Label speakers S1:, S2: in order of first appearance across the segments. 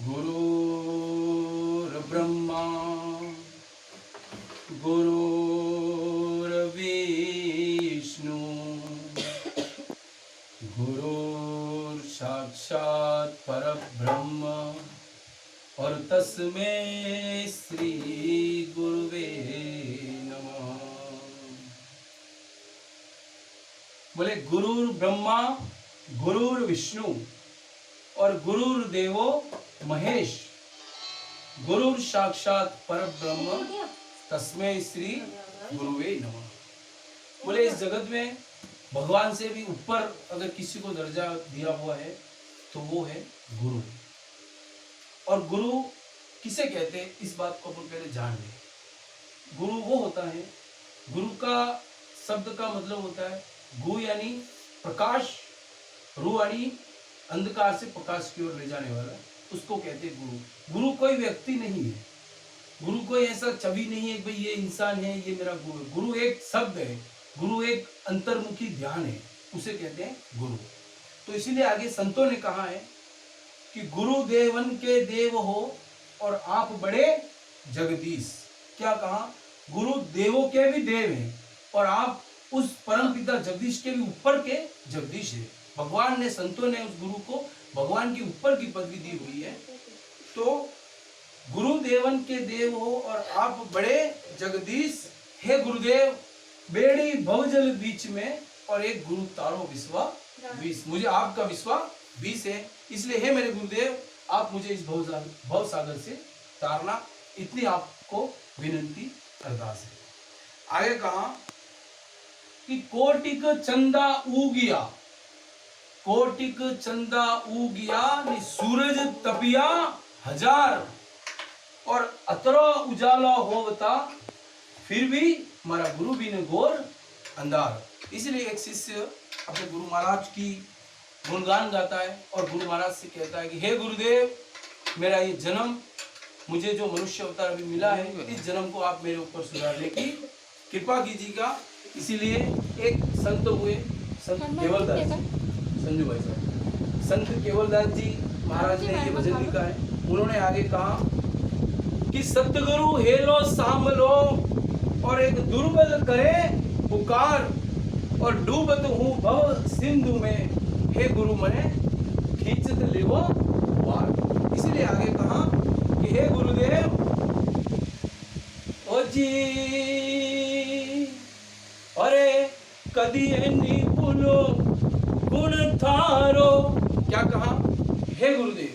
S1: गुरुर्ब्रह्मा गुरुर्विष्णु गुरुर्साक्षात् परब्रह्म और तस्मै श्री गुरुवे नमः। बोले गुरुर ब्रह्मा गुरुर विष्णु और गुरुर देवो महेश गुरुर साक्षात परब्रह्म तस्मै श्री गुरुवे नमः। बोले इस जगत में भगवान से भी ऊपर अगर किसी को दर्जा दिया हुआ है तो वो है गुरु। और गुरु किसे कहते हैं इस बात को अपन पहले जान लें। गुरु वो होता है, गुरु का शब्द का मतलब होता है गु यानी प्रकाश, रु यानी अंधकार से प्रकाश की ओर ले जाने वाला, उसको कहते हैं गुरु। गुरु कोई व्यक्ति नहीं है, गुरु कोई ऐसा छवि नहीं है कि भाई ये इंसान है ये मेरा गुरु है। गुरु एक शब्द है, गुरु एक अंतर्मुखी ध्यान है, उसे कहते हैं गुरु। तो इसीलिए आगे संतों ने कहा है कि गुरु देवन के देव हो और आप बड़े जगदीश। क्या कहा? गुरु देवों के भी देव हैं और आप उस परम पिता जगदीश के भी ऊपर के जगदीश है। भगवान ने, संतों ने उस गुरु को भगवान की ऊपर की पदवी दी हुई है। तो गुरु देवन के देव हो और आप बड़े जगदीश। हे गुरुदेव बेड़ी भवजल बीच में और एक गुरु तारो विश्वा 20। मुझे आपका विश्वा 20 है, इसलिए हे मेरे गुरुदेव आप मुझे इस भव सागर से तारना, इतनी आपको विनंती अरदास है। आगे कहा कि कोटिक चंदा उगिया, कोटिक चंदा उगिया नि सूरज तपिया हजार और अतरो उजाला होवता फिर भी हमारा गुरु भी ने घोर अंधार। इसलिए एक शिष्य अपने गुरु महाराज की गुणगान गाता है और गुरु महाराज से कहता है कि हे गुरुदेव मेरा ये जन्म, मुझे जो मनुष्य अवतार अभी मिला है, इस जन्म को आप मेरे ऊपर सुधारने की कृपा कीजिएगा। इसीलिए एक संत हुए, संत केवलदास जी, संजू भाई साहब, संत केवलदास जी महाराज ने ये भजन लिखा है। उन्होंने आगे कहा कि सतगुरु हेलो सांभलो और एक दुर्बल करे पुकार और डूबत हूँ भव सिंधु में, हे गुरु मने खींचत लेवो पार। इसीलिए आगे कहा कि हे गुरुदेव ओ जी अरे कदी नहीं भूलो गुण थारो। क्या कहा? हे गुरुदेव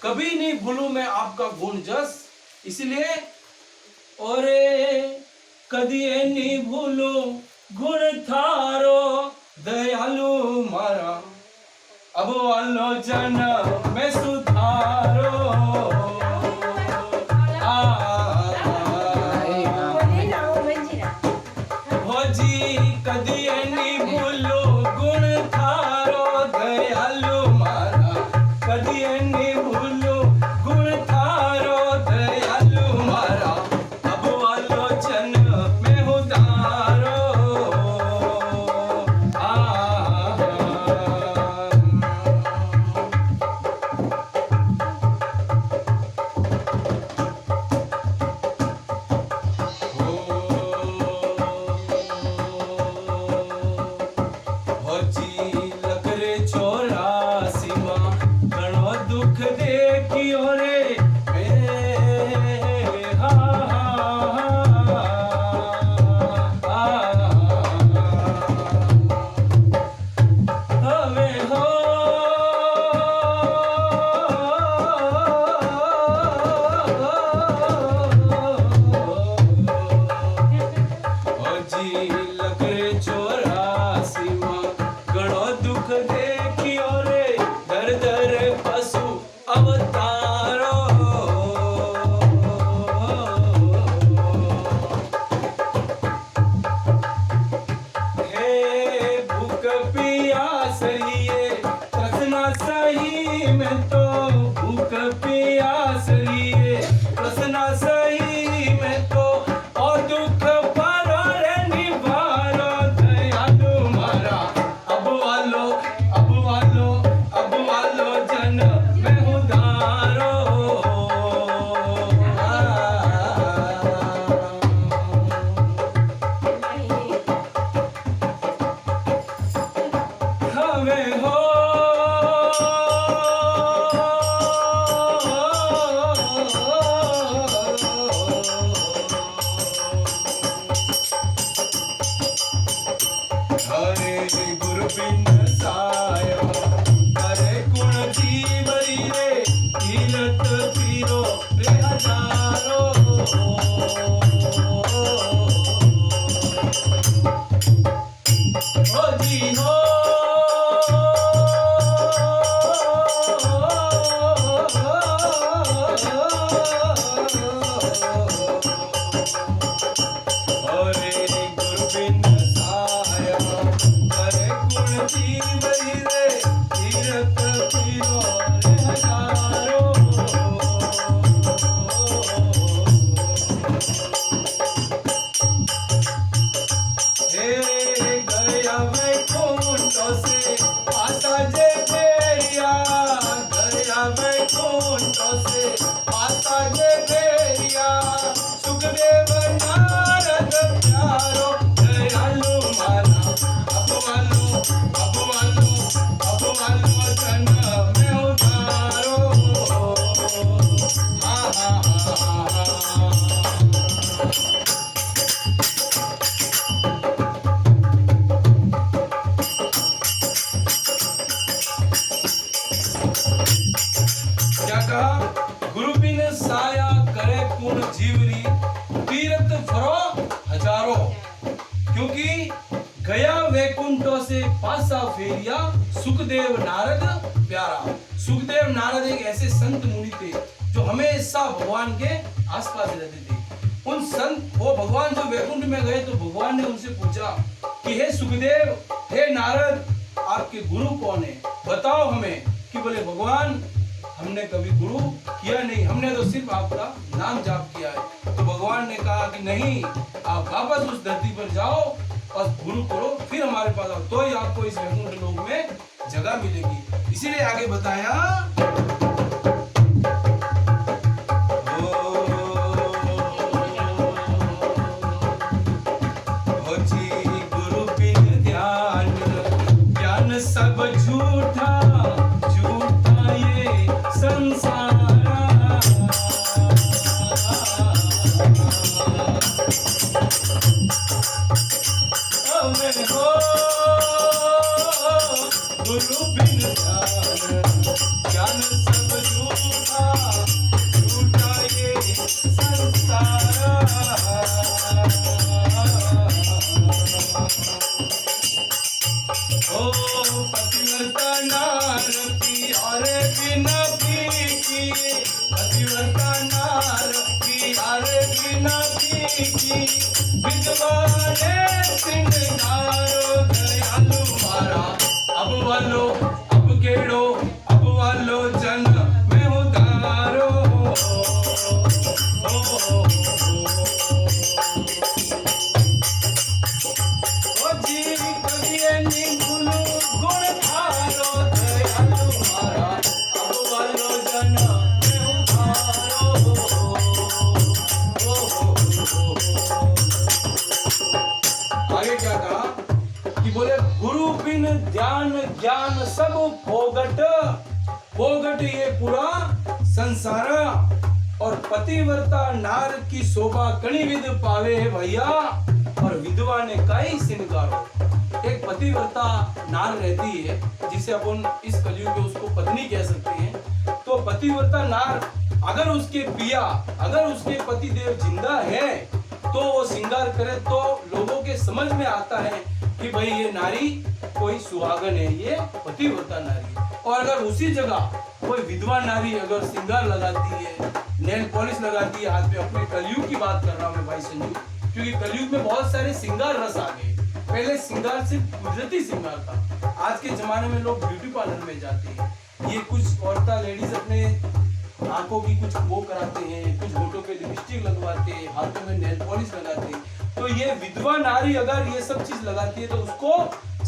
S1: कभी नहीं भूलू मैं आपका गुण जस, इसलिए अरे कदी नहीं भूलू गुण थारो दयालु मारा अब आलोचन में सुधारो। भोजी कदी नहीं भूलो गुण थारो दयालु मारा, कदी नहीं भूलो गुण थारो दयालु मारा अब आलोचन में उतारो। अब वालो जन मैं उधारो। हीरो रे हजारो। हे गया वैकुंठ से आशा जे फेरिया, गया वैकुंठ से आशा जे फेरिया, सुखदेव नारद प्यारो दयालु माना। अब वालो जन में उतारो। हाँ हाँ हाँ हाँ। क्या कहा? गुरु बिन साया करे पूर्ण जीवरी, तीरथ फरो हजारों। क्योंकि गया वैकुंठों से पासा फेरिया, सुखदेव नारद प्यारा। सुखदेव नारद एक ऐसे संत मुनि थे जो हमेशा भगवान के आसपास रहते थे। उन संत, वो भगवान जो वैकुंठ में गए तो भगवान ने उनसे पूछा कि हे सुखदेव, हे नारद, आपके गुरु कौन है, बताओ हमें। कि बोले भगवान, हमने कभी गुरु किया नहीं, हमने तो सिर्फ आपका नाम जाप किया है। तो भगवान ने कहा कि नहीं, आप वापस उस धरती पर जाओ और गुरु करो, फिर हमारे पास आओ, तो ही आपको इस वैकुंठ लोक में जगह मिलेगी। इसीलिए आगे बताया, गुरु बिन ध्यान ज्ञान सब झूठा, झूठा ये संसारा। अबे हो गुरु बिन ज्ञान सब झूठा, झूठा ये संसारा। ओ पतिव्रता नार प्यारे बिना फीकी, पतिव्रता नार प्यारे बिना फीकी, विधवा ने सिंगारो दयालु मारा। अब वालो अब केड़ो, अब वालो जन में उतारो। ओ जी कविए निगुनु गुण धारो दयालु मारा, अब वालो जन में उतारो। आगे क्या कहा? कि बोले गुरु बिन ध्यान ज्ञान सब फोगट, फोगट ये पूरा संसार। और पतिव्रता नार की शोभा कणी विद पावे है भैया, और विधवा ने काई सिंगारो। एक पतिव्रता नार रहती है जिसे अपन इस कलयुग में उसको पत्नी कह सकते हैं। तो पतिव्रता नार अगर उसके पिया, अगर उसके पति देव जिंदा है तो वो श्रृंगार करे तो लोगों के समझ में आता है कि भाई ये नारी कोई सुहागन है, ये पतिव्रता नारी। और अगर उसी जगह कोई विधवा नारी अगर श्रृंगार लगाती है, नेल पॉलिश लगाती है हाथ में, अपने कलयुग की बात कर रहा हूँ मैं भाई संजू, क्योंकि कलयुग में बहुत सारे श्रृंगार रस आ गए। पहले श्रृंगार सिर्फ कुदरती श्रृंगार था, आज के जमाने में लोग ब्यूटी पार्लर में जाते हैं। ये कुछ औरतें लेडीज अपने आंखों की कुछ वो कराते हैं, कुछ होठों पे लिपस्टिक लगवाते हैं, हाथों में नेल पॉलिश लगाते हैं। तो ये विधवा नारी अगर ये सब चीज लगाती है तो उसको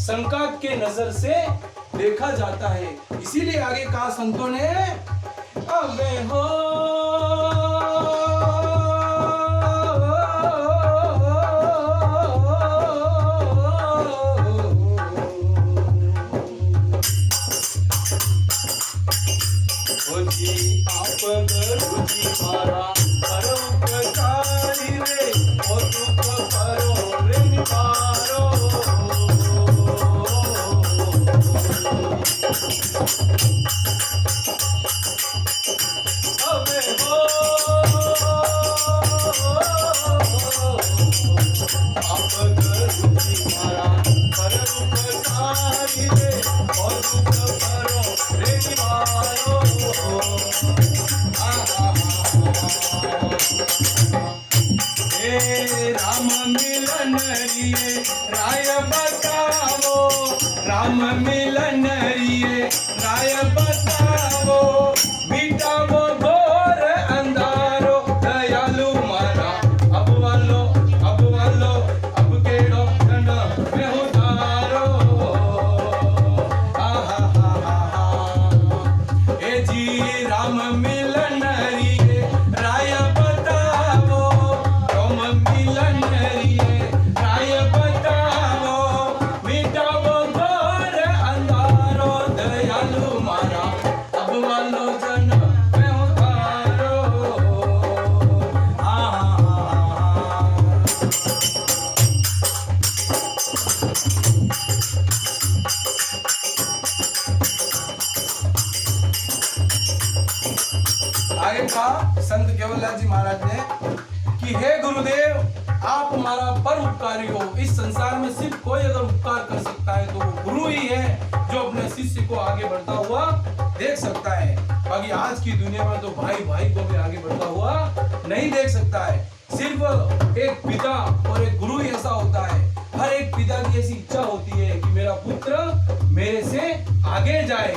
S1: शंका के नजर से देखा जाता है। इसीलिए आगे कहा संतों ने, अबे हो आप गुरुजी मारा परोपकारी रे, ओ दुख करो रे निवारो। अबे हो आप गुरुजी मारा परोपकारी रे, ओ दुख करो रे निवारो। राम मिलन रिये राय बताओ, राम मिलन रिये राय बताओ। आगे कहा संत केवलदास जी महाराज ने कि हे गुरुदेव, आप हमारा पर उपकारी हो। इस संसार में सिर्फ कोई अगर उपकार कर सकता है तो वो गुरु ही है, जो अपने शिष्य को आगे बढ़ता हुआ देख सकता है। बाकी आज की दुनिया में तो भाई भाई को भी आगे बढ़ता हुआ नहीं देख सकता है। सिर्फ एक पिता और एक गुरु ही ऐसा होता है। हर एक पिता की ऐसी इच्छा होती है कि मेरा पुत्र मेरे से आगे जाए।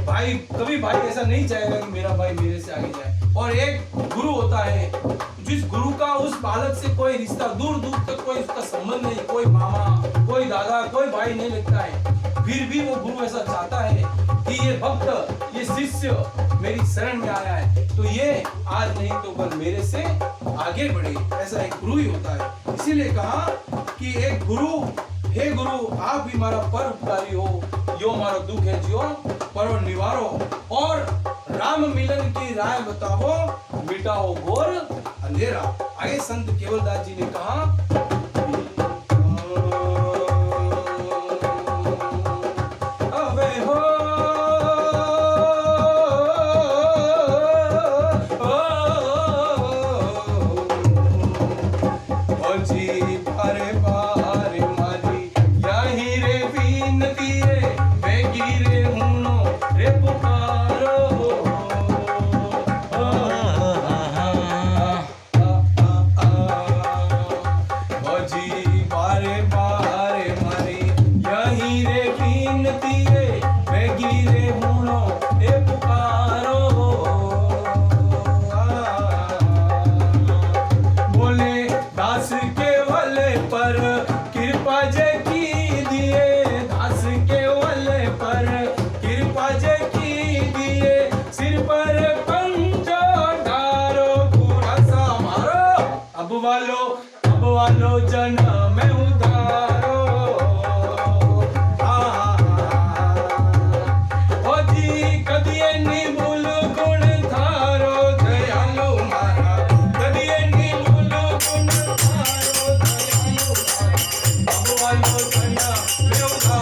S1: भाई कभी भाई ऐसा नहीं चाहेगा कि मेरा भाई मेरे से आगे जाए। और एक गुरु होता है, जिस गुरु का उस बालक से कोई रिश्ता दूर दूर तक कोई उसका संबंध नहीं, कोई मामा, कोई दादा, कोई भाई नहीं लगता है, फिर भी वो गुरु ऐसा चाहता है कि ये भक्त, ये शिष्य मेरी शरण में आया है तो ये आज नहीं तो कल मेरे से आगे बढ़े। ऐसा एक गुरु ही होता है। इसीलिए कहा कि एक गुरु, हे गुरु, आप भी हमारा पर उपकारी हो, यो हमारा दुख है जियो पर निवारो, और राम मिलन की राय बताओ, मिटाओ घोर अंधेरा। आगे संत केवलदास जी ने कहा, अबे हो जी पारे पारे मारी यही रे बीनती रे बेगी रे हुनो रे पुकारो जी पारे पारे मारी यही रे बीनती रे बेगी रे हुनो रे पुकारो। बोले दास केवल पर कृपा जय की दिए, दास केवल पर कृपा जय की दिए, सिर पर पंजो डारो पूरा सा मारो, अब वालो जन्म में उधारो। ओ जी कदिए नी भूल गुण थारो दयालु मारा, कदिए नी भूल गुण थारो दयालु मारा, अब वालो जन्म में उधारो।